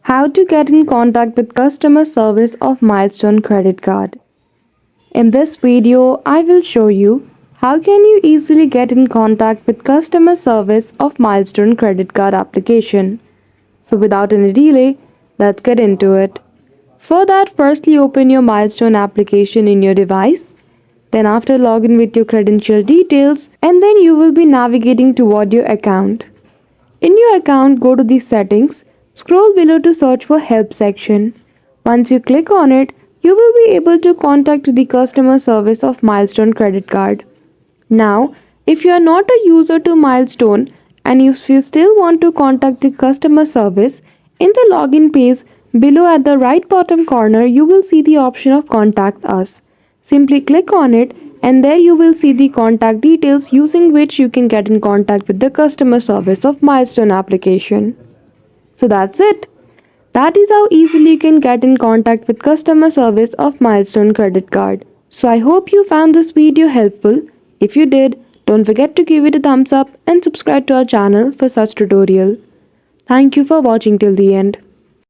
How to get in contact with customer service of Milestone Credit Card. In this video, I will show you how can you easily get in contact with customer service of Milestone Credit Card application. So without any delay, let's get into it. For that, firstly open your Milestone application in your device. Then after login with your credential details, and then you will be navigating toward your account. In your account, go to the settings, scroll below to search for help section. Once you click on it, you will be able to contact the customer service of Milestone Credit Card. Now, if you are not a user to Milestone and if you still want to contact the customer service, in the login page below at the right bottom corner, you will see the option of contact us. Simply click on it and there you will see the contact details using which you can get in contact with the customer service of Milestone application. So that's it. That is how easily you can get in contact with customer service of Milestone Credit Card. So I hope you found this video helpful. If you did, don't forget to give it a thumbs up and subscribe to our channel for such tutorial. Thank you for watching till the end.